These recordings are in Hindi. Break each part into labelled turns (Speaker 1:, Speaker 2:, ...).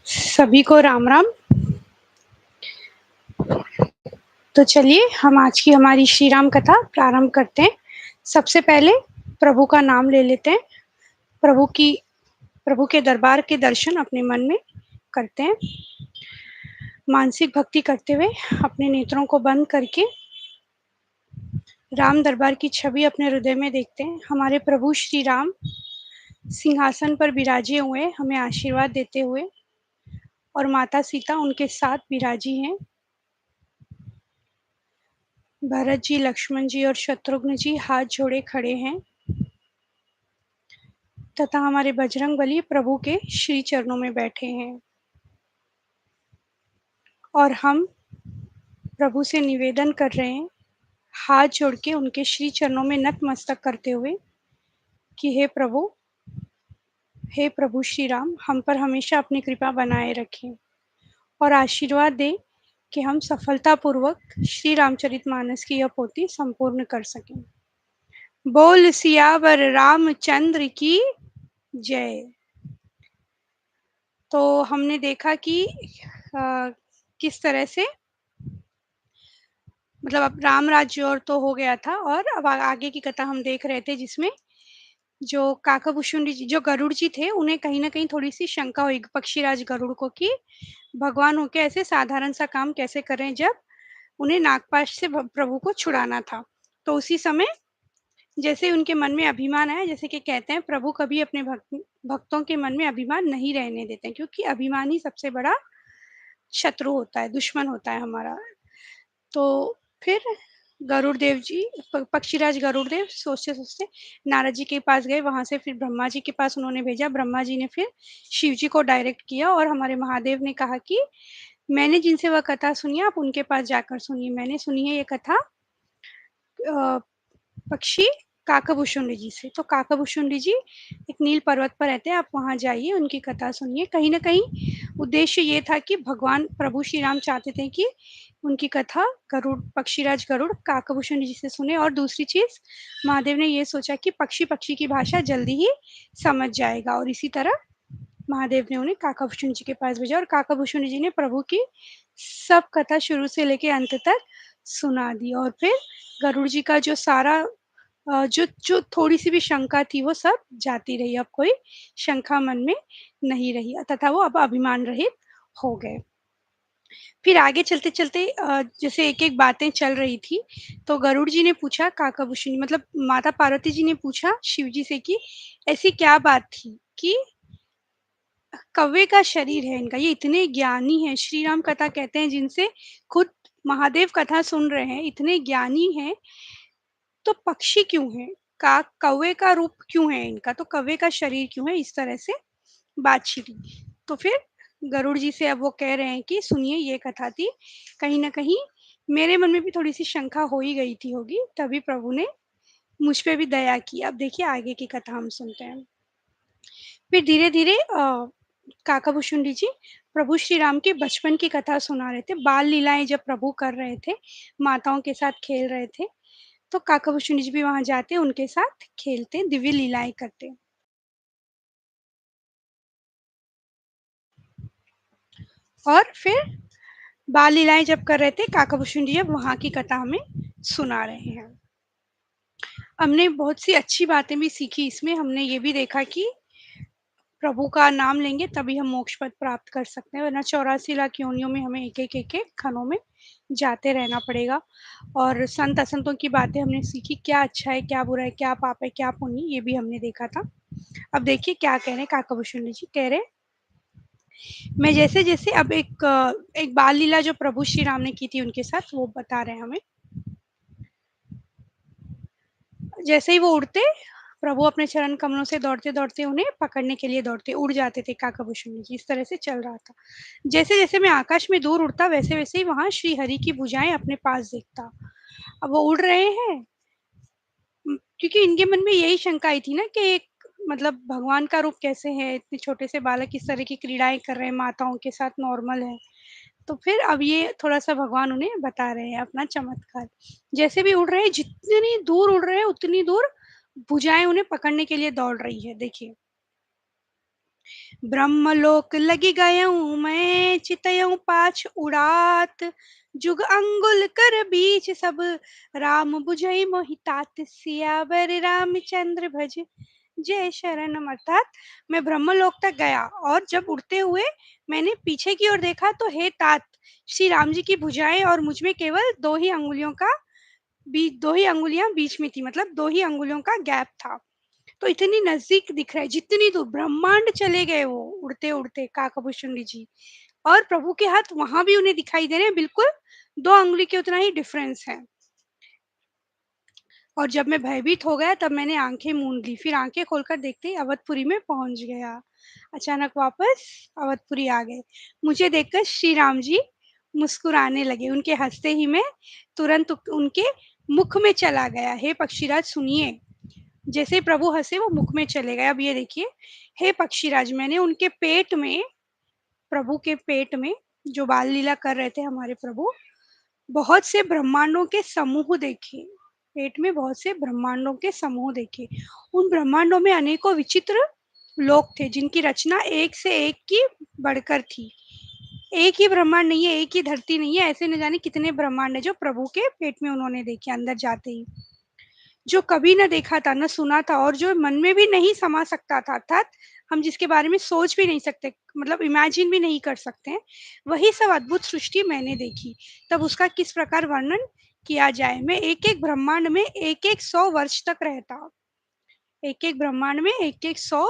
Speaker 1: सभी को राम राम। तो चलिए हम आज की हमारी श्री राम कथा प्रारंभ करते हैं। सबसे पहले प्रभु का नाम ले लेते हैं। प्रभु की प्रभु के दरबार के दर्शन अपने मन में करते हैं। मानसिक भक्ति करते हुए अपने नेत्रों को बंद करके राम दरबार की छवि अपने हृदय में देखते हैं। हमारे प्रभु श्री राम सिंहासन पर विराजे हुए हमें आशीर्वाद देते हुए और माता सीता उनके साथ विराजी हैं। भरत जी, लक्ष्मण जी और शत्रुघ्न जी हाथ जोड़े खड़े हैं तथा हमारे बजरंगबली प्रभु के श्री चरणों में बैठे हैं और हम प्रभु से निवेदन कर रहे हैं, हाथ जोड़ के उनके श्री चरणों में नतमस्तक करते हुए कि हे प्रभु श्री राम, हम पर हमेशा अपनी कृपा बनाए रखें और आशीर्वाद दें कि हम सफलतापूर्वक श्री रामचरितमानस की यह पोथी संपूर्ण कर सकें। बोल सियावर रामचंद्र की जय। तो हमने देखा कि किस तरह से मतलब अब राम राज्य और तो हो गया था और अब आगे की कथा हम देख रहे थे, जिसमें जो काकभूषुंडी जी, जो गरुड़ जी थे, उन्हें कहीं न कहीं थोड़ी-सी शंका हुई पक्षीराज गरुड़ को कि भगवान होके ऐसे साधारण सा काम कैसे कर रहे हैं, जब उन्हें नागपाश से प्रभु को छुड़ाना था। तो उसी समय जैसे उनके मन में अभिमान आया, जैसे कि कहते हैं प्रभु कभी अपने भक्तों के मन में अभिमान नहीं रहने देते हैं, क्योंकि अभिमान ही सबसे बड़ा शत्रु होता है, दुश्मन होता है हमारा। तो फिर गरुड़ देव जी, पक्षीराज गरुड़ देव सोचते-सोचते नारद जी के पास गए, वहाँ से फिर ब्रह्मा जी के पास उन्होंने भेजा। ब्रह्मा जी ने फिर शिव जी को डायरेक्ट किया और हमारे महादेव ने कहा कि मैंने जिनसे वह कथा सुनी, आप उनके पास जाकर सुनिए। मैंने सुनी है ये कथा अ, पक्षी काकभूषुंडी जी से। तो काकभूषुंडी जी एक नील पर्वत पर रहते हैं, आप वहाँ जाइए, उनकी कथा सुनिए। कहीं न कहीं उद्देश्य ये था कि भगवान प्रभु श्री राम चाहते थे कि उनकी कथा गरुड़ पक्षीराज गरुड़ काकभूषुंडी जी से सुने, और दूसरी चीज़ महादेव ने ये सोचा कि पक्षी की भाषा जल्दी ही समझ जाएगा, और इसी तरह महादेव ने उन्हें काकभूषुंडी जी के पास भेजा और काकभूषुंडी जी ने प्रभु की सब कथा शुरू से लेके अंत तक सुना दी। और फिर गरुड़ जी का जो सारा जो जो थोड़ी-सी भी शंका थी, वो सब जाती रही। अब कोई शंका मन में नहीं रही तथा वो अब अभिमान रहित हो गए। फिर आगे चलते-चलते जैसे एक-एक बातें चल रही थी, तो गरुड़ जी ने पूछा काकभूषुंडी, मतलब माता पार्वती जी ने पूछा शिव जी से कि ऐसी क्या बात थी कि कौवे का शरीर है इनका, ये इतने ज्ञानी हैं, श्री राम कथा कहते हैं जिनसे खुद महादेव कथा सुन रहे हैं, इतने ज्ञानी हैं, तो पक्षी क्यों हैं? कौवे का रूप क्यों है इनका? तो कौवे का शरीर क्यों है? इस तरह से बात छिड़ी। तो फिर गरुड़ जी से अब वो कह रहे हैं कि सुनिए, ये कथा थी, कहीं न कहीं मेरे मन में भी थोड़ी-सी शंका हो ही गई थी होगी, तभी प्रभु ने मुझ पे भी दया की। अब देखिए आगे की कथा हम सुनते हैं। फिर धीरे-धीरे काकाभूषुंडी जी प्रभु श्री राम के बचपन की कथा सुना रहे थे। बाल लीलाएँ जब प्रभु कर रहे थे, माताओं के साथ खेल रहे थे, तो काकाभूषुंडी जी भी वहाँ जाते, उनके साथ खेलते, दिव्य लीलाएँ करते। और फिर बाल लीलाएँ जब कर रहे थे, काकाभूषुंडी जी अब वहाँ की कथा हमें सुना रहे हैं। हमने बहुत सी अच्छी बातें भी सीखी इसमें। हमने ये भी देखा कि प्रभु का नाम लेंगे तभी हम मोक्ष पद प्राप्त कर सकते हैं, वरना 84 लाख योनियों में हमें एक-एक खनों में जाते रहना पड़ेगा। और संत-असंतों की बातें हमने सीखी, क्या अच्छा है, क्या बुरा है, क्या पाप है, क्या पुण्य, ये भी हमने देखा था। अब देखिए क्या कह रहे हैं काकाभूषुंडी जी, कह रहे मैं जैसे-जैसे अब एक बाल लीला जो प्रभु श्री राम ने की थी उनके साथ, वो बता रहे हैं हमें। जैसे ही वो उड़ते, प्रभु अपने चरण कमलों से दौड़ते-दौड़ते उन्हें पकड़ने के लिए दौड़ते, उड़ जाते थे काकाभूषुंडी जी, इस तरह से चल रहा था। जैसे-जैसे मैं आकाश में दूर उड़ता, वैसे-वैसे ही वहाँ श्री हरि की भुजाएँ अपने पास देखता। अब वो उड़ रहे हैं, क्योंकि इनके मन में यही शंका आई थी ना कि एक मतलब भगवान का रूप कैसे है, इतने छोटे से बालक इस तरह की क्रीड़ाएँ कर रहे हैं, माताओं के साथ नॉर्मल है। तो फिर अब ये थोड़ा-सा भगवान उन्हें बता रहे हैं अपना चमत्कार। जैसे भी उड़ रहे हैं, जितनी दूर उड़ रहे हैं, उतनी दूर भुजाएं उन्हें पकड़ने के लिए दौड़ रही है। देखिए, ब्रह्मलोक लगी गयऊँ मैं, चितयऊँ पाछ उड़ात, जुग अंगुल कर बीच सब, राम बुझई मोहि तात, सियावर रामचंद्र भज जय शरणम। अर्थात मैं ब्रह्मलोक तक गया और जब उड़ते हुए मैंने पीछे की ओर देखा तो हे तात, श्री राम जी की भुजाएं और मुझ में केवल दो ही अंगुलियां बीच में थी, मतलब दो ही अंगुलियों का गैप था। तो इतनी नजदीक दिख रहा है, जितनी दूर ब्रह्मांड चले गए वो उड़ते उड़ते काकभूषुंडी जी, और प्रभु के हाथ वहां भी उन्हें दिखाई दे रहे हैं, बिल्कुल 2 अंगुली के उतना ही डिफरेंस है। और जब मैं भयभीत हो गया तब मैंने आंखें मूंद ली, फिर आंखें खोलकर देखते ही अवधपुरी में पहुंच गया। अचानक वापस अवधपुरी आ गए। मुझे देखकर श्री राम जी मुस्कुराने लगे, उनके हंसते ही मैं तुरंत उनके मुख में चला गया। हे पक्षीराज सुनिए, जैसे ही प्रभु हंसे वो मुख में चले गए। अब ये देखिए, हे पक्षीराज, मैंने उनके पेट में, प्रभु के पेट में जो बाल लीला कर रहे थे हमारे प्रभु, बहुत से ब्रह्मांडों के समूह देखे। पेट में बहुत से ब्रह्मांडों के समूह देखे। उन ब्रह्मांडों में अनेकों विचित्र लोक थे जिनकी रचना एक से एक की बढ़कर थी। एक ही ब्रह्मांड नहीं है, एक ही धरती नहीं है, ऐसे न जाने कितने ब्रह्मांड है जो प्रभु के पेट में उन्होंने देखे अंदर जाते ही, जो कभी न देखा था, न सुना था, और जो मन में भी नहीं समा सकता था, अर्थात हम जिसके बारे में सोच भी नहीं सकते, मतलब इमेजिन भी नहीं कर सकते हैं, वही सब अद्भुत सृष्टि मैंने देखी। तब उसका किस प्रकार वर्णन किया जाए। मैं एक एक ब्रह्मांड में एक एक 100 वर्ष तक रहता, एक एक ब्रह्मांड में एक एक 100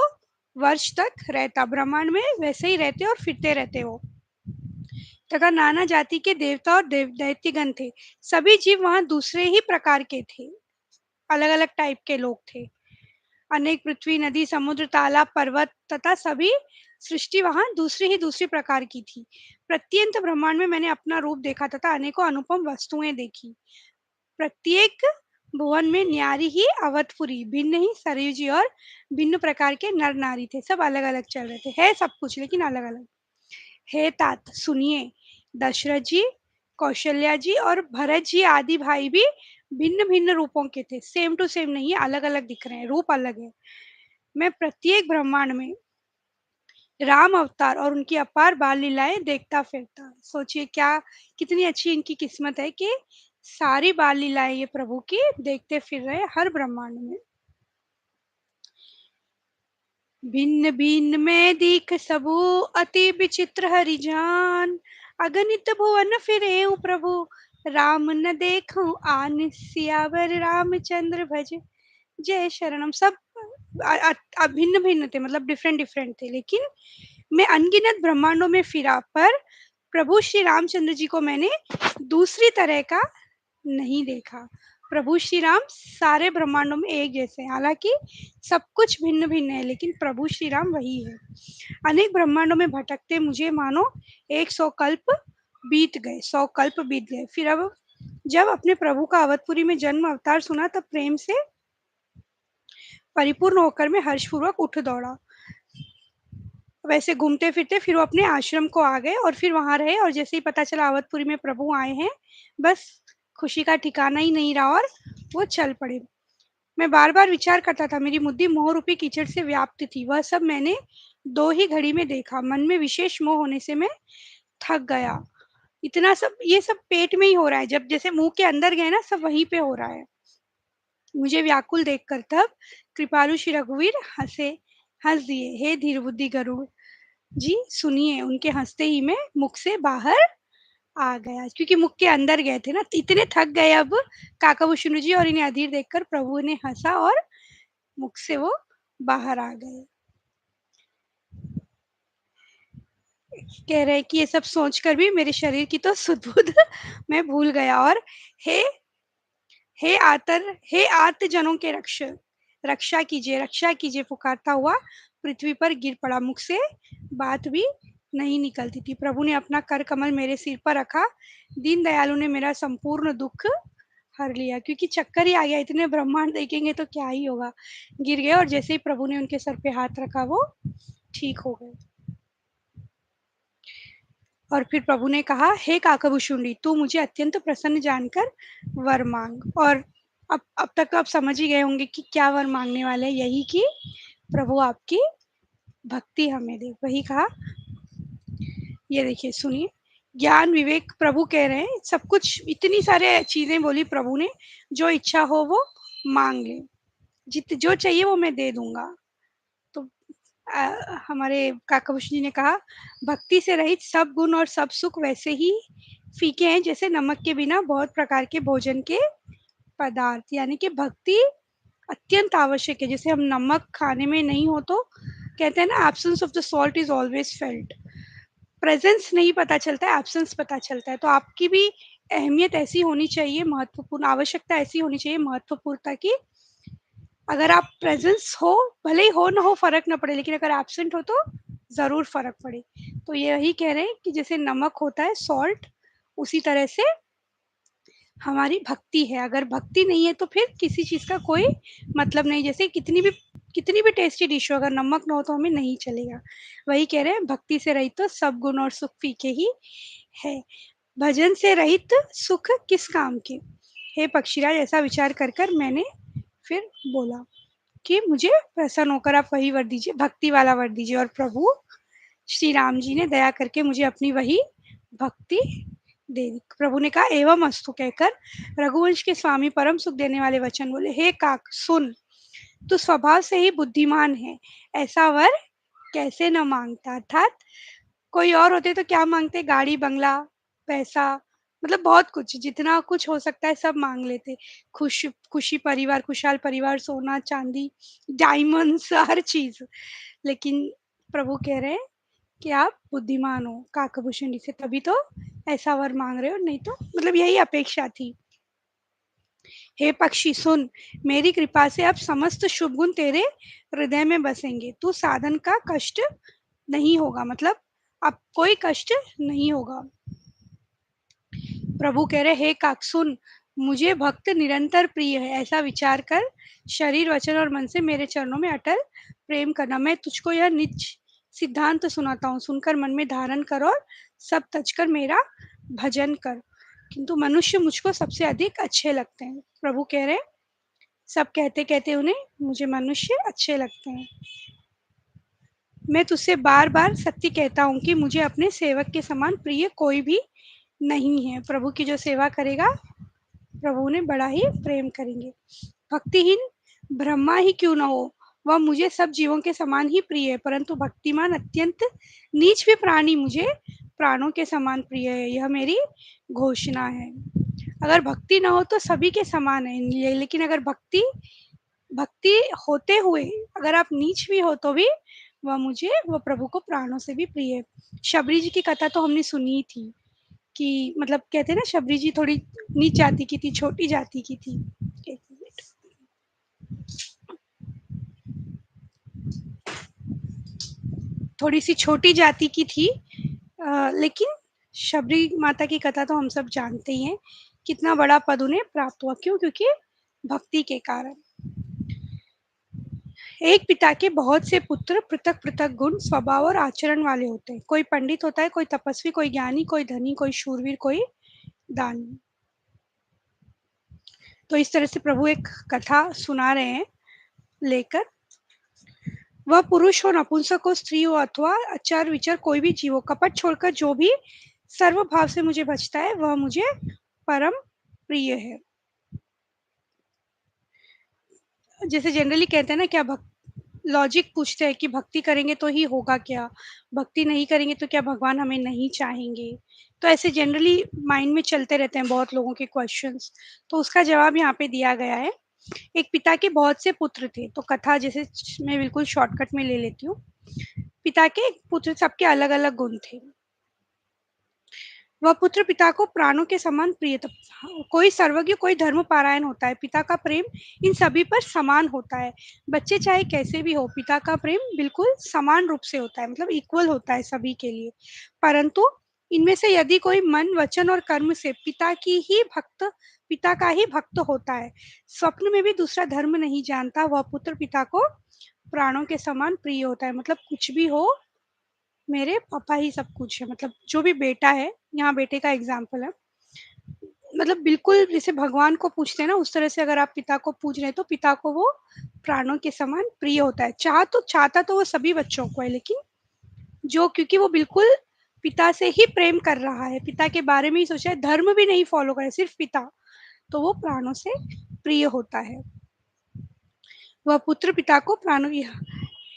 Speaker 1: वर्ष तक रहता, ब्रह्मांड में वैसे ही रहते और फिरते रहते हो तथा नाना जाति के देवता और दैत्यगण थे। सभी जीव वहां दूसरे ही प्रकार के थे, अलग अलग टाइप के लोग थे। अनेक पृथ्वी, नदी, समुद्र, तालाब, पर्वत तथा सभी सृष्टि वहां दूसरी प्रकार की थी। प्रत्यंत ब्रह्मांड में मैंने अपना रूप देखा तथा अनेकों अनुपम वस्तुएं देखी। प्रत्येक भुवन में न्यारी ही अवधपुरी, भिन्न ही सरयू जी और भिन्न प्रकार के नर नारी थे। सब अलग अलग चल रहे थे, है सब कुछ लेकिन अलग अलग। हे तात सुनिए, दशरथ जी, कौशल्या जी और भरत जी आदि भाई भी भिन्न भिन्न रूपों के थे, सेम टू सेम नहीं है, अलग अलग दिख रहे हैं, रूप अलग है। मैं प्रत्येक ब्रह्मांड में राम अवतार और उनकी अपार बाल लीलाएं देखता फिरता। सोचिए क्या, कितनी अच्छी इनकी किस्मत है कि सारी बाल लीलाएं ये प्रभु की देखते फिर रहे हर ब्रह्मांड में। भिन्न भिन्न में दीख सबू, अति विचित्र हरिजान, अगणित भुवन फिरे प्रभु, राम न देखूं आन, सियावर रामचंद्र भज जय शरणम। सब भिन्न भिन्न थे, मतलब डिफरेंट डिफरेंट थे, लेकिन मैं अनगिनत ब्रह्मांडों में फिरा, पर प्रभु श्री रामचंद्र जी को मैंने दूसरी तरह का नहीं देखा। प्रभु श्री राम सारे ब्रह्मांडों में एक जैसे हैं, हालांकि सब कुछ भिन्न भिन्न है, लेकिन प्रभु श्री राम वही है। अनेक ब्रह्मांडों में भटकते मुझे मानो 100 कल्प बीत गए, 100 कल्प बीत गए। फिर अब जब अपने प्रभु का अवधपुरी में जन्म अवतार सुना तब प्रेम से परिपूर्ण होकर मैं हर्षपूर्वक उठ दौड़ा। वैसे घूमते फिरते फिर वो अपने आश्रम को आ गए और फिर वहां रहे, और जैसे ही पता चला अवधपुरी में प्रभु आए हैं, बस खुशी का ठिकाना ही नहीं रहा और वो चल पड़े। मैं बार बार विचार करता था, मेरी बुद्धि मोह रूपी कीचड़ से व्याप्त थी। वह सब मैंने 2 ही घड़ी में देखा। मन में विशेष मोह होने से मैं थक गया। इतना सब, ये सब पेट में ही हो रहा है, जब जैसे मुंह के अंदर गए ना, सब वहीं पे हो रहा है। मुझे व्याकुल देखकर तब कृपालु श्री रघुवीर हंस दिए। हे धीर बुद्धि गरुड़ जी सुनिए, उनके हंसते ही मैं मुख से बाहर आ गया, क्योंकि मुख के अंदर गए थे ना, इतने थक गए अब काकाभूषण जी, और इन्हें अधीर देखकर प्रभु ने हंसा और मुख से वो बाहर आ गए। कह रहे कि ये सब सोचकर भी मेरे शरीर की तो सुध-बुध मैं भूल गया, और हे हे आर्त जनों के रक्षा कीजिए पुकारता हुआ पृथ्वी पर गिर पड़ा। मुख से बात भी नहीं निकलती थी। प्रभु ने अपना कर कमल मेरे सिर पर रखा। दीन दयालु ने मेरा संपूर्ण दुख हर लिया, क्योंकि चक्कर ही आ गया, इतने ब्रह्मांड देखेंगे तो क्या ही होगा। गिर गए और जैसे ही प्रभु ने उनके सर पे हाथ रखा वो ठीक हो गए। और फिर प्रभु ने कहा, हे काकभूषुंडी, तू मुझे अत्यंत प्रसन्न जानकर वर मांग। और अब तक तो आप समझ ही गए होंगे कि क्या वर मांगने वाले हैं, यही कि प्रभु आपकी भक्ति हमें दे। वही कहा, ये देखिए सुनिए, ज्ञान विवेक प्रभु कह रहे हैं, सब कुछ इतनी सारे चीजें बोली प्रभु ने, जो इच्छा हो वो मांग ले, जित जो चाहिए वो मैं दे दूंगा। तो हमारे काकाभूषण जी ने कहा, भक्ति से रहित सब गुण और सब सुख वैसे ही फीके हैं जैसे नमक के बिना बहुत प्रकार के भोजन के पदार्थ। यानी कि भक्ति अत्यंत आवश्यक है। जैसे हम नमक खाने में नहीं हो तो कहते हैं ना, absence of the salt is always felt. Presence नहीं पता चलता है, एब्सेंस पता चलता है। तो आपकी भी अहमियत ऐसी होनी चाहिए, महत्वपूर्ण आवश्यकता ऐसी होनी चाहिए महत्वपूर्णता की, अगर आप प्रेजेंस हो, भले ही हो ना हो फर्क ना पड़े, लेकिन अगर एब्सेंट हो तो जरूर फर्क पड़े। तो यही कह रहे हैं कि जैसे नमक होता है सॉल्ट, उसी तरह से हमारी भक्ति है। अगर भक्ति नहीं है तो फिर किसी चीज का कोई मतलब नहीं। जैसे कितनी भी टेस्टी डिश हो, अगर नमक ना हो तो हमें नहीं चलेगा। वही कह रहे हैं, भक्ति से रहित तो सब गुण और सुख फीके ही है, भजन से रहित सुख किस काम के। हे पक्षीराज, ऐसा विचार कर कर मैंने फिर बोला कि मुझे प्रसन्न होकर आप वही वर दीजिए, भक्ति वाला वर दीजिए। और प्रभु श्री राम जी ने दया करके मुझे अपनी वही भक्ति दे दी। प्रभु ने कहा एवं अस्तु कहकर रघुवंश के स्वामी परम सुख देने वाले वचन बोले, हे काक सुन, तू स्वभाव से ही बुद्धिमान है, ऐसा वर कैसे न मांगता। अर्थात कोई और होते तो क्या मांगते, गाड़ी बंगला पैसा, मतलब बहुत कुछ, जितना कुछ हो सकता है सब मांग लेते, खुश खुशी परिवार, खुशहाल परिवार, सोना चांदी डायमंड्स हर चीज। लेकिन प्रभु कह रहे हैं कि आप बुद्धिमान हो काकभूषण जी से, तभी तो ऐसा वर मांग रहे हो, नहीं तो मतलब यही अपेक्षा थी। हे पक्षी सुन, मेरी कृपा से अब समस्त शुभ गुण तेरे हृदय में बसेंगे, तू साधन का कष्ट नहीं होगा, मतलब अब कोई कष्ट नहीं होगा। प्रभु कह रहे, हे काक सुन, मुझे भक्त निरंतर प्रिय है, ऐसा विचार कर शरीर वचन और मन से मेरे चरणों में अटल प्रेम करना। मैं तुझको यह निज सिद्धांत सुनाता हूँ, सुनकर मन में धारण कर और सब तज कर मेरा भजन कर। किंतु मनुष्य मुझको सबसे अधिक अच्छे लगते हैं। प्रभु कह रहे, सब कहते कहते उन्हें मुझे मनुष्य अच्छे लगते हैं। मैं तुझसे बार बार सत्य कहता हूँ कि मुझे अपने सेवक के समान प्रिय कोई भी नहीं है। प्रभु की जो सेवा करेगा प्रभु ने बड़ा ही प्रेम करेंगे। भक्तिहीन ब्रह्मा ही क्यों न हो, वह मुझे सब जीवों के समान ही प्रिय है, परंतु भक्तिमान अत्यंत नीच भी प्राणी मुझे प्राणों के समान प्रिय है, यह मेरी घोषणा है। अगर भक्ति ना हो तो सभी के समान है, लेकिन अगर भक्ति भक्ति होते हुए अगर आप नीच भी हो तो भी वह प्रभु को प्राणों से भी प्रिय है। शबरी जी की कथा तो हमने सुनी थी कि मतलब कहते हैं ना, शबरी जी थोड़ी नीच जाति की थी, छोटी जाति की थी। एक मिनट, थोड़ी सी छोटी जाति की थी, लेकिन शबरी माता की कथा तो हम सब जानते ही हैं, कितना बड़ा पद उन्हें प्राप्त हुआ। क्यों? क्योंकि भक्ति के कारण। एक पिता के बहुत से पुत्र पृथक पृथक गुण स्वभाव और आचरण वाले होते हैं। कोई पंडित होता है, कोई तपस्वी, कोई ज्ञानी, कोई धनी, कोई शूरवीर, कोई दानी। तो इस तरह से प्रभु एक कथा सुना रहे हैं लेकर, वह पुरुष हो, नपुंसक हो, स्त्री हो, अथवा आचार विचार कोई भी जीव हो, कपट छोड़कर जो भी सर्व भाव से मुझे बचता है वह मुझे परम प्रिय है। जैसे जनरली कहते हैं ना, क्या लॉजिक पूछते हैं कि भक्ति करेंगे तो ही होगा क्या, भक्ति नहीं करेंगे तो क्या भगवान हमें नहीं चाहेंगे। तो ऐसे जनरली माइंड में चलते रहते हैं बहुत लोगों के क्वेश्चंस। तो उसका जवाब यहाँ पे दिया गया है। एक पिता के बहुत से पुत्र थे, तो कथा जैसे मैं बिल्कुल शॉर्टकट में ले लेती हूँ। पिता के पुत्र सबके अलग अलग गुण थे। वह पुत्र पिता को प्राणों के समान प्रिय था। कोई सर्वज्ञ, कोई धर्म पारायण होता है, पिता का प्रेम इन सभी पर समान होता है। बच्चे चाहे कैसे भी हो, पिता का प्रेम बिल्कुल समान रूप से होता है, मतलब इक्वल होता है सभी के लिए। परंतु इनमें से यदि कोई मन वचन और कर्म से पिता का ही भक्त होता है, स्वप्न में भी दूसरा धर्म नहीं जानता, वह पुत्र पिता को प्राणों के समान प्रिय होता है। मतलब कुछ भी हो, मेरे पापा ही सब कुछ है। मतलब जो भी बेटा है, यहाँ बेटे का एग्जाम्पल है, मतलब बिल्कुल जैसे भगवान को पूजते हैं ना, उस तरह से अगर आप पिता को पूज रहे हैं, तो पिता को वो प्राणों के समान प्रिय होता है। चाहता तो वो सभी बच्चों को है, लेकिन जो क्योंकि वो बिल्कुल पिता से ही प्रेम कर रहा है, पिता के बारे में ही सोचा है, धर्म भी नहीं फॉलो करे, सिर्फ पिता, तो वो प्राणों से प्रिय होता है। वह पुत्र पिता को प्राणों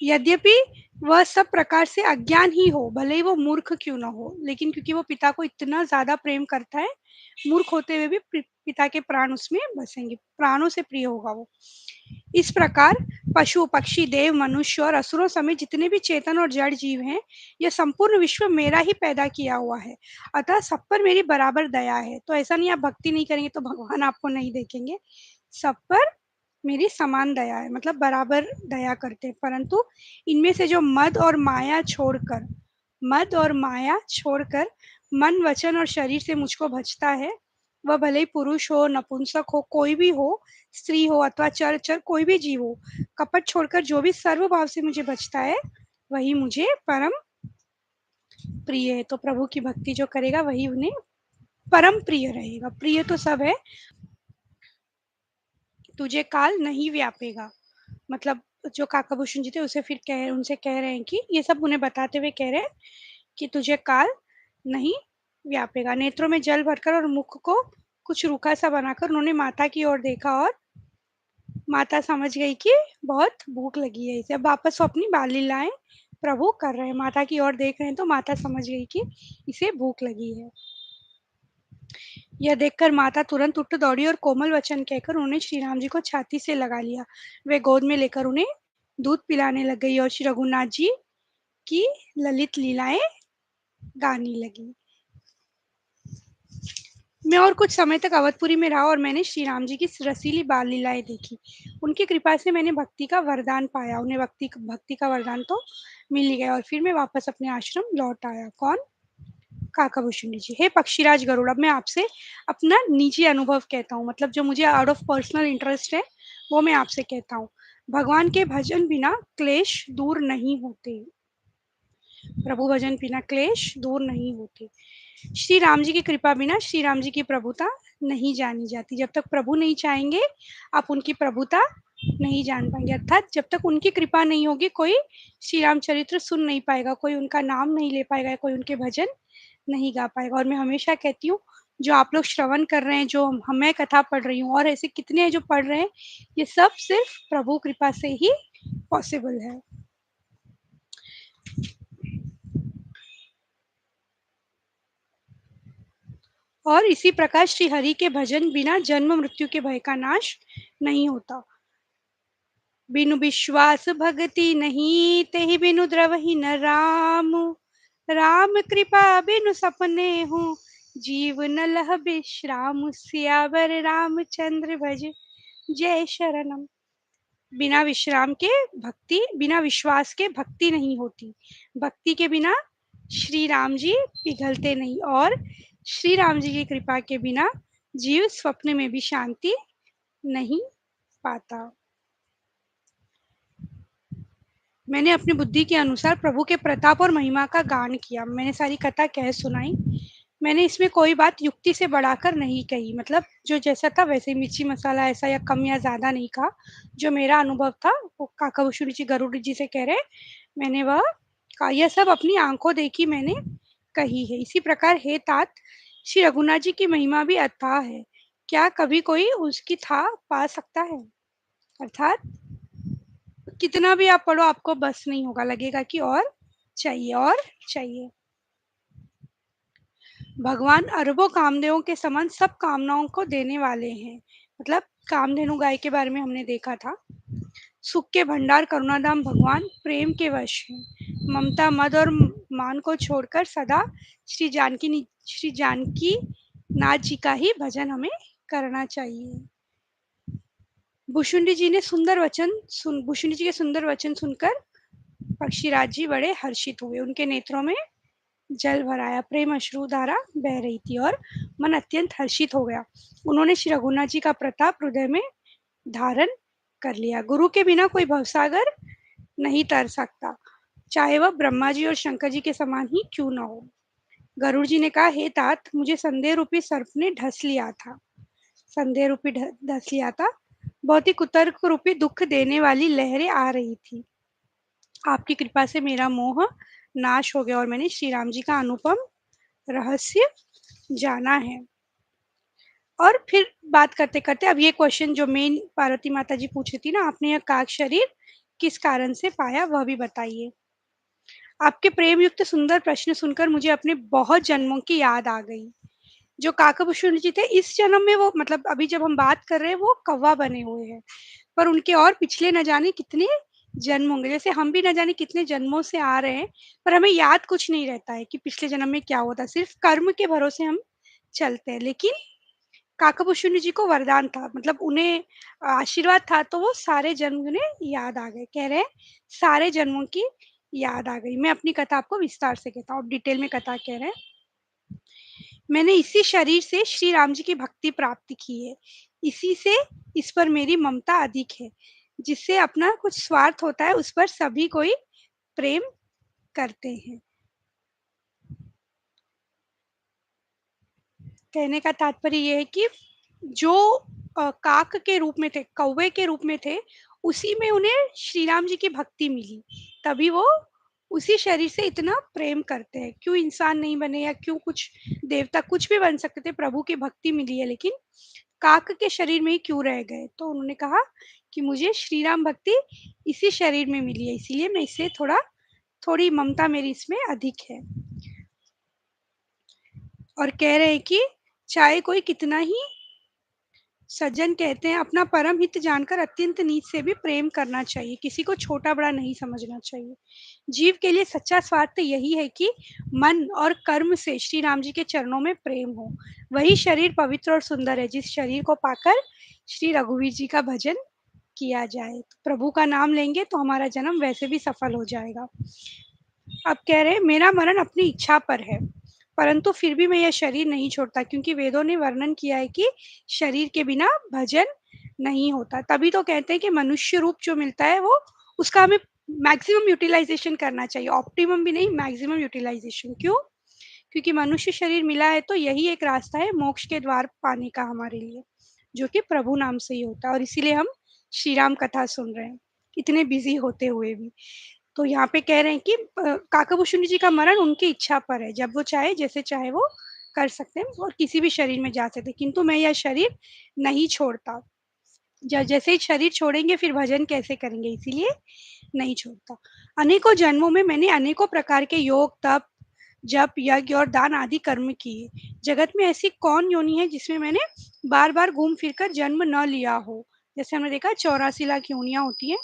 Speaker 1: यद्यपि वह सब प्रकार से अज्ञान ही हो, भले ही वो मूर्ख क्यों ना हो, लेकिन क्योंकि वो पिता को इतना ज्यादा प्रेम करता है, मूर्ख होते हुए भी पिता के प्राण उसमें बसेंगे, प्राणों से प्रिय होगा वो। इस प्रकार पशु पक्षी देव मनुष्य और असुरों समेत जितने भी चेतन और जड़ जीव हैं, यह संपूर्ण विश्व मेरा ही पैदा किया हुआ है, अतः सब पर मेरी बराबर दया है। तो ऐसा नहीं आप भक्ति नहीं करेंगे तो भगवान आपको नहीं देखेंगे, सब पर मेरी समान दया है, मतलब बराबर दया करते हैं। परंतु इनमें से जो मद और माया छोड़कर मन वचन और शरीर से मुझको भजता है, वह भले ही पुरुष हो नपुंसक हो कोई भी हो, स्त्री हो अथवा चर चर कोई भी जीव हो, कपट छोड़कर जो भी सर्व भाव से मुझे भजता है, वही मुझे परम प्रिय है। तो प्रभु की भक्ति जो करेगा वही उन्हें परम प्रिय रहेगा। प्रिय तो सब है, तुझे काल नहीं व्यापेगा, मतलब जो काकाभूषण जी थे उनसे कह रहे हैं कि ये सब उन्हें बताते हुए कह रहे हैं कि तुझे काल नहीं व्यापेगा। नेत्रों में जल भरकर और मुख को कुछ रूखा सा बनाकर उन्होंने माता की ओर देखा, और माता समझ गई कि बहुत भूख लगी है इसे। अब वापस वो अपनी बाल लीलाएं प्रभु कर रहे हैं, माता की ओर देख रहे हैं, तो माता समझ गई कि इसे भूख लगी है। यह देखकर माता तुरंत उठ दौड़ी और कोमल वचन कहकर उन्होंने श्री राम जी को छाती से लगा लिया। वे गोद में लेकर उन्हें दूध पिलाने लग गई और श्री रघुनाथ जी की ललित लीलाएं गाने लगी। मैं और कुछ समय तक अवधपुरी में रहा और मैंने श्री राम जी की रसीली बाल लीलाएं देखी। उनकी कृपा से मैंने भक्ति का वरदान पाया, उन्हें भक्ति भक्ति का वरदान तो मिल ही गया, और फिर मैं वापस अपने आश्रम लौट आया। कौन? काकाभूषुंडी जी। हे पक्षीराज गरुड़, अब मैं आपसे अपना निजी अनुभव कहता हूँ, मतलब जो मुझे आउट ऑफ पर्सनल इंटरेस्ट है वो मैं आपसे कहता हूँ। भगवान के भजन बिना क्लेश दूर नहीं होते, प्रभु भजन बिना क्लेश दूर नहीं होते। श्री राम जी की कृपा बिना श्री राम जी की प्रभुता नहीं जानी जाती। जब तक प्रभु नहीं चाहेंगे आप उनकी प्रभुता नहीं जान पाएंगे, अर्थात जब तक उनकी कृपा नहीं होगी कोई श्री राम चरित्र सुन नहीं पाएगा, कोई उनका नाम नहीं ले पाएगा, कोई उनके भजन नहीं गा पाएगा। और मैं हमेशा कहती हूँ, जो आप लोग श्रवण कर रहे हैं, जो मैं कथा पढ़ रही हूँ और ऐसे कितने हैं जो पढ़ रहे हैं, ये सब सिर्फ प्रभु कृपा से ही पॉसिबल है। और इसी प्रकार श्री हरि के भजन बिना जन्म मृत्यु के भय का नाश नहीं होता। बिनु विश्वास भक्ति नहीं, तेहि बिनु द्रवहि न राम। राम कृपा बिनु सपने हूँ, जीव न लह विश्राम। सियावर रामचंद्र भज जय शरणम। बिना विश्वास के भक्ति नहीं होती, भक्ति के बिना श्री राम जी पिघलते नहीं, और श्री राम जी की कृपा के बिना जीव स्वप्न में भी शांति नहीं पाता। मैंने अपनी बुद्धि के अनुसार प्रभु के प्रताप और महिमा का गान किया, मैंने सारी कथा कह सुनाई। मैंने इसमें कोई बात युक्ति से बढ़ाकर नहीं कही, मतलब जो जैसा था वैसे ही, मिर्ची मसाला ऐसा या कम या ज्यादा नहीं कहा। जो मेरा अनुभव था वो काकाभूषण जी गरुड़ जी से कह रहे, मैंने वह कहा। यह सब अपनी आंखों देखी मैंने कही है। इसी प्रकार हे तात, श्री रघुनाथ जी की महिमा भी अथाह है, क्या कभी कोई उसकी था पा सकता है। अर्थात कितना भी आप पढ़ो आपको बस नहीं होगा, लगेगा कि और चाहिए और चाहिए। भगवान अरबों कामदेवों के समान सब कामनाओं को देने वाले हैं, मतलब कामधेनु गाय के बारे में हमने देखा था। सुख के भंडार करुणाधाम भगवान प्रेम के वश हैं, ममता मद और मान को छोड़कर सदा श्री जानकी नाथ जी का ही भजन हमें करना चाहिए। भूषुंडी जी के सुंदर वचन सुनकर पक्षीराज जी बड़े हर्षित हुए, उनके नेत्रों में जल भर आया, प्रेम अश्रु धारा बह रही थी और मन अत्यंत हर्षित हो गया। उन्होंने श्री रघुनाथ जी का प्रताप हृदय में धारण कर लिया। गुरु के बिना कोई भवसागर नहीं तर सकता, चाहे वह ब्रह्मा जी और शंकर जी के समान ही क्यों न हो। गरुड़ जी ने कहा, हे तात, मुझे संदेह रूपी सर्प ने ढस लिया था। संदेह रूपी ढस लिया था। बहुत ही कुतर्क रूपी दुख देने वाली लहरें आ रही थी। आपकी कृपा से मेरा मोह नाश हो गया और मैंने श्री राम जी का अनुपम रहस्य जाना है। और फिर बात करते-करते अब ये क्वेश्चन जो मेन पार्वती माता जी पूछ रही थी ना, आपने यह काक शरीर किस कारण से पाया, वह भी बताइए। आपके प्रेम युक्त सुंदर प्रश्न सुनकर मुझे अपने बहुत जन्मों की याद आ गई। जो काकभूषण जी थे, इस जन्म में वो मतलब अभी जब हम बात कर रहे हैं, वो कौवा बने हुए हैं। पर उनके और पिछले न जाने कितने जन्म होंगे। जैसे हम भी न जाने कितने जन्मों से आ रहे हैं, पर हमें याद कुछ नहीं रहता है कि पिछले जन्म में क्या हुआ था। सिर्फ कर्म के भरोसे हम चलते हैं। लेकिन काकभूषुंडी जी को वरदान था, मतलब उन्हें आशीर्वाद था, तो वो सारे जन्म उन्हें याद आ गए। कह रहे हैं, सारे जन्मों की याद आ गई। मैं अपनी कथा आपको विस्तार से कहता हूँ, डिटेल में कथा कह रहे हैं। मैंने इसी शरीर से श्री राम जी की भक्ति प्राप्त की है। इसी से इस पर मेरी ममता अधिक है। जिससे अपना कुछ स्वार्थ होता है, उस पर सभी कोई प्रेम करते हैं। कहने का तात्पर्य ये है कि जो काक के रूप में थे, कौवे के रूप में थे, उसी में उन्हें श्री राम जी की भक्ति मिली। तभी वो उसी शरीर से इतना प्रेम करते हैं। क्यों इंसान नहीं बने या क्यों कुछ देवता, कुछ भी बन सकते थे, प्रभु की भक्ति मिली है, लेकिन काक के शरीर में ही क्यों रह गए? तो उन्होंने कहा कि मुझे श्री राम भक्ति इसी शरीर में मिली है, इसीलिए मैं इससे थोड़ी ममता मेरी इसमें अधिक है। और कह रहे हैं कि चाहे कोई कितना ही सज्जन कहते हैं, अपना परम हित जानकर अत्यंत नीच से भी प्रेम करना चाहिए। किसी को छोटा बड़ा नहीं समझना चाहिए। जीव के लिए सच्चा स्वार्थ यही है कि मन और कर्म से श्री राम जी के चरणों में प्रेम हो। वही शरीर पवित्र और सुंदर है, जिस शरीर को पाकर श्री रघुवीर जी का भजन किया जाए। तो प्रभु का नाम लेंगे तो हमारा जन्म वैसे भी सफल हो जाएगा। अब कह रहे हैं, मेरा मरण अपनी इच्छा पर है, परंतु फिर भी मैं यह शरीर नहीं छोड़ता, क्योंकि वेदों ने वर्णन किया है कि शरीर के बिना भजन नहीं होता। तभी तो कहते हैं कि मनुष्य रूप जो मिलता है, वो उसका हमें मैक्सिमम यूटिलाइजेशन करना चाहिए। ऑप्टिमम भी नहीं, मैक्सिमम यूटिलाइजेशन। क्यों? क्योंकि मनुष्य शरीर मिला है, तो यही एक रास्ता है मोक्ष के द्वार पाने का हमारे लिए, जो कि प्रभु नाम से ही होता है। और इसीलिए हम श्री राम कथा सुन रहे हैं, इतने बिजी होते हुए भी। तो यहाँ पे कह रहे हैं कि काकाभूषुंडी जी का मरण उनकी इच्छा पर है। जब वो चाहे, जैसे चाहे वो कर सकते हैं और किसी भी शरीर में जा सकते हैं। किंतु मैं यह शरीर नहीं छोड़ता। जैसे ही शरीर छोड़ेंगे, फिर भजन कैसे करेंगे? इसीलिए नहीं छोड़ता। अनेकों जन्मों में मैंने अनेकों प्रकार के योग, तप, जप, यज्ञ और दान आदि कर्म किए। जगत में ऐसी कौन योनि है जिसमें मैंने बार-बार घूम फिर कर जन्म न लिया हो? जैसे हमने देखा 84 लाख योनियाँ होती हैं,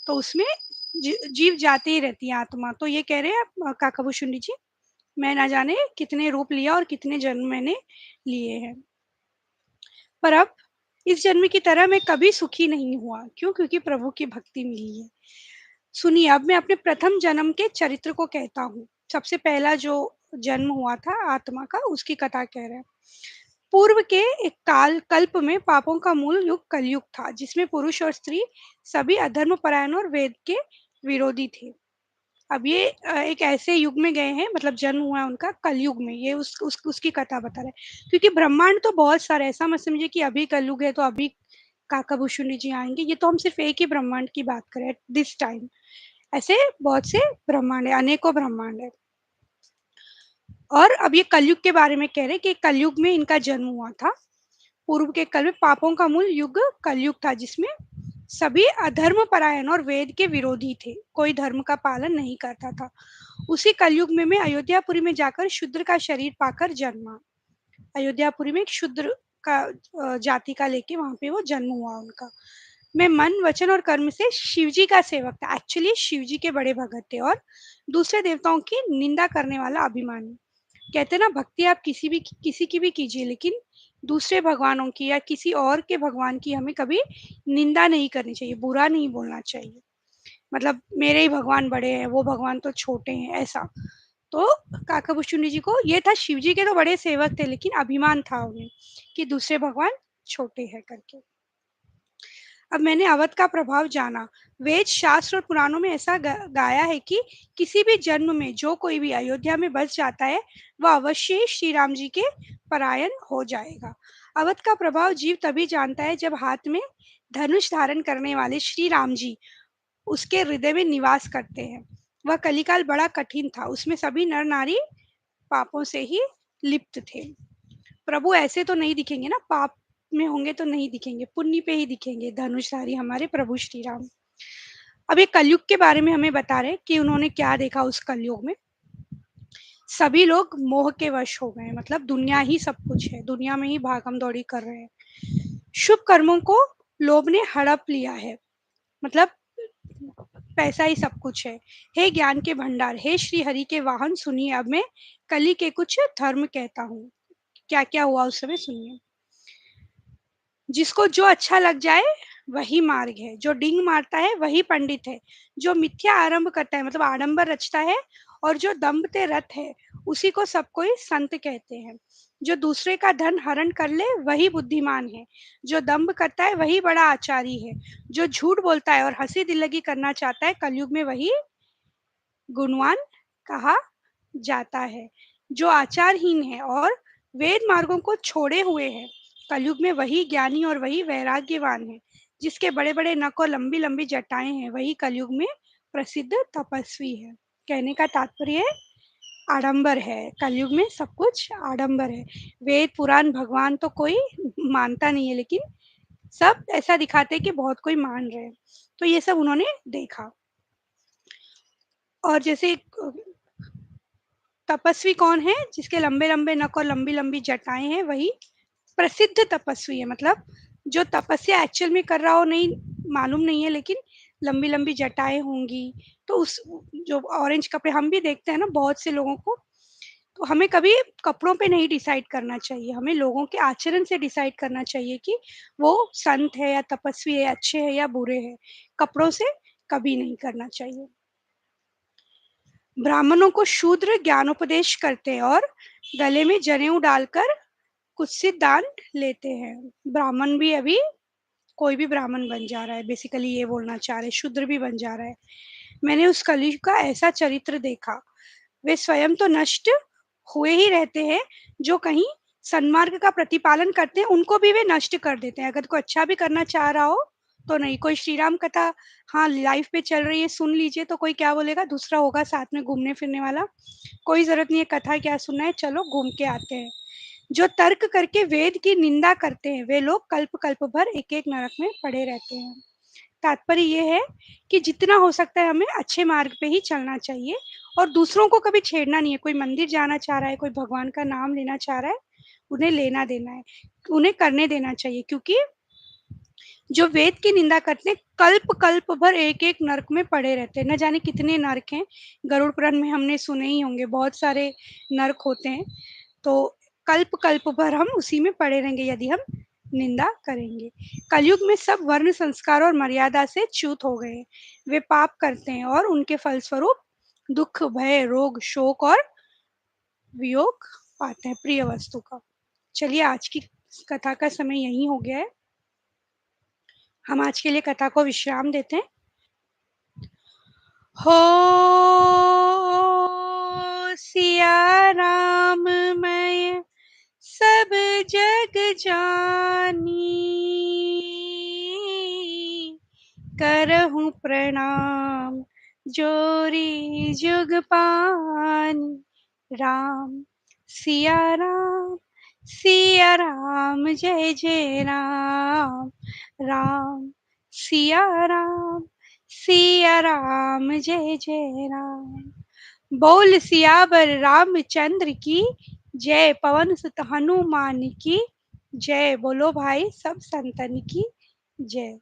Speaker 1: तो उसमें जीव जाते ही रहती है आत्मा। तो ये कह रहे हैं काकाभूषुंडी जी, मैं ना जाने कितने रूप लिया और कितने जन्म मैंने लिए हैं, पर अब इस जन्म की तरह मैं कभी सुखी नहीं हुआ। क्यों? क्योंकि प्रभु की भक्ति मिली है। सुनिए, अब मैं अपने प्रथम जन्म के चरित्र को कहता हूँ। सबसे पहला जो जन्म हुआ था आत्मा का, उसकी कथा कह रहे हैं। पूर्व के एक काल कल्प में पापों का मूल युग कलयुग था, जिसमें पुरुष और स्त्री सभी अधर्म परायण और वेद के विरोधी थे। अब ये एक ऐसे युग में गए हैं, मतलब जन्म हुआ है उनका कलयुग में। ये उसकी कथा बता रहे हैं, क्योंकि ब्रह्मांड तो बहुत सारे, ऐसा मत समझिए कि अभी कलयुग है तो अभी काकाभूषुंडी जी आएंगे। ये तो हम सिर्फ एक ही ब्रह्मांड की बात करें एट दिस टाइम। ऐसे बहुत से ब्रह्मांड है, अनेकों ब्रह्मांड है। और अब ये कलयुग के बारे में कह रहे हैं कि कलयुग में इनका जन्म हुआ था। पूर्व के कल में पापों का मूल युग कलयुग था, जिसमें सभी अधर्म परायण और वेद के विरोधी थे। कोई धर्म का पालन नहीं करता था। उसी कलयुग में मैं अयोध्यापुरी में जाकर शूद्र का शरीर पाकर जन्मा। अयोध्यापुरी में एक शूद्र का जाति का लेके वहां पे वो जन्म हुआ उनका। मैं मन, वचन और कर्म से शिवजी का सेवक था। एक्चुअली शिवजी के बड़े भगत थे और दूसरे देवताओं की निंदा करने वाला अभिमानी। कहते हैं ना, भक्ति आप किसी की भी कीजिए, लेकिन दूसरे भगवानों की या किसी और के भगवान की हमें कभी निंदा नहीं करनी चाहिए, बुरा नहीं बोलना चाहिए। मतलब मेरे ही भगवान बड़े हैं, वो भगवान तो छोटे हैं, ऐसा। तो काकाभूषुंडी जी को ये था, शिव जी के तो बड़े सेवक थे, लेकिन अभिमान था उन्हें कि दूसरे भगवान छोटे हैं करके। अब मैंने अवध का प्रभाव जाना। वेद शास्त्र और पुराणों में ऐसा गाया है कि किसी भी जन्म में जो कोई भी अयोध्या में बस जाता है वह अवश्य ही श्री राम जी के परायण हो जाएगा। अवध का प्रभाव जीव तभी जानता है जब हाथ में धनुष धारण करने वाले श्री राम जी उसके हृदय में निवास करते हैं। वह कलिकाल बड़ा कठिन था, उसमें सभी नर नारी पापों से ही लिप्त थे। प्रभु ऐसे तो नहीं दिखेंगे ना, पाप में होंगे तो नहीं दिखेंगे, पुण्य पे ही दिखेंगे धनुषधारी हमारे प्रभु श्री राम। अब ये कलयुग के बारे में हमें बता रहे कि उन्होंने क्या देखा उस कलयुग में। सभी लोग मोह के वश हो गए, मतलब दुनिया ही सब कुछ है, दुनिया में ही भागम दौड़ी कर रहे हैं। शुभ कर्मों को लोभ ने हड़प लिया है, मतलब पैसा ही सब कुछ है। हे ज्ञान के भंडार, हे श्री हरि के वाहन, सुनिए अब मैं कली के कुछ धर्म कहता हूँ। क्या क्या हुआ उस समय सुनिए। जिसको जो अच्छा लग जाए वही मार्ग है, जो डिंग मारता है वही पंडित है, जो मिथ्या आरंभ करता है मतलब आडंबर रचता है और जो दम्भ ते रत है उसी को सब कोई संत कहते हैं। जो दूसरे का धन हरण कर ले वही बुद्धिमान है, जो दम्भ करता है वही बड़ा आचारी है, जो झूठ बोलता है और हंसी दिल्लगी करना चाहता है कलयुग में वही गुणवान कहा जाता है। जो आचारहीन है और वेद मार्गों को छोड़े हुए है कलयुग में वही ज्ञानी और वही वैराग्यवान है। जिसके बड़े बड़े नख और लंबी लंबी जटाएं हैं वही कलयुग में प्रसिद्ध तपस्वी है। कहने का तात्पर्य है आडंबर है, कलयुग में सब कुछ आडंबर है। वेद पुराण भगवान तो कोई मानता नहीं है, लेकिन सब ऐसा दिखाते हैं कि बहुत कोई मान रहे हैं। तो ये सब उन्होंने देखा। और जैसे तपस्वी कौन है, जिसके लंबे लंबे नख और लंबी लंबी जटाएं हैं वही प्रसिद्ध तपस्वी है। मतलब जो तपस्या एक्चुअल में कर रहा हो नहीं मालूम नहीं है, लेकिन लंबी लंबी जटाएं होंगी तो उस जो ऑरेंज कपड़े हम भी देखते हैं ना बहुत से लोगों को, तो हमें कभी कपड़ों पे नहीं डिसाइड करना चाहिए, हमें लोगों के आचरण से डिसाइड करना चाहिए कि वो संत है या तपस्वी है, अच्छे है या बुरे है। कपड़ों से कभी नहीं करना चाहिए। ब्राह्मणों को शूद्र ज्ञानोपदेश करते हैं और गले में जनेऊ डालकर कुत्सित दान लेते हैं। ब्राह्मण भी अभी कोई भी ब्राह्मण बन जा रहा है, बेसिकली ये बोलना चाह रहे, शूद्र भी बन जा रहा है। मैंने उस कलयुग का ऐसा चरित्र देखा, वे स्वयं तो नष्ट हुए ही रहते हैं, जो कहीं सन्मार्ग का प्रतिपालन करते हैं उनको भी वे नष्ट कर देते हैं। अगर कोई अच्छा भी करना चाह रहा हो तो नहीं, कोई श्री राम कथा हाँ लाइफ पे चल रही है सुन लीजिए तो कोई क्या बोलेगा, दूसरा होगा साथ में घूमने फिरने वाला, कोई जरूरत नहीं है कथा क्या सुनना है, चलो घूम के आते हैं। जो तर्क करके वेद की निंदा करते हैं वे लोग कल्प कल्प भर एक एक नरक में पड़े रहते हैं। तात्पर्य ये है कि जितना हो सकता है हमें अच्छे मार्ग पे ही चलना चाहिए और दूसरों को कभी छेड़ना नहीं है। कोई मंदिर जाना चाह रहा है, कोई भगवान का नाम लेना चाह रहा है, उन्हें लेना देना है, उन्हें करने देना चाहिए। क्योंकि जो वेद की निंदा करते हैं कल्प कल्प भर एक एक नरक में पड़े रहते हैं। न जाने कितने नरक हैं, गरुड़ पुराण में हमने सुने ही होंगे, बहुत सारे नरक होते हैं। तो कल्प कल्प भर हम उसी में पड़े रहेंगे यदि हम निंदा करेंगे। कलयुग में सब वर्ण संस्कार और मर्यादा से च्युत हो गए, वे पाप करते हैं और उनके फलस्वरूप दुख भय रोग शोक और वियोग पाते हैं प्रिय वस्तु का। चलिए आज की कथा का समय यही हो गया है, हम आज के लिए कथा को विश्राम देते हैं। हो सिया राम मैं सब जग जानी, करहूँ प्रणाम जोरी जुग पानी। राम सिया राम जय जय राम। राम सिया राम जय जय राम। बोल सियावर रामचंद्र की जय, पवन सुत हनुमान की जय। बोलो भाई सब संतन की जय।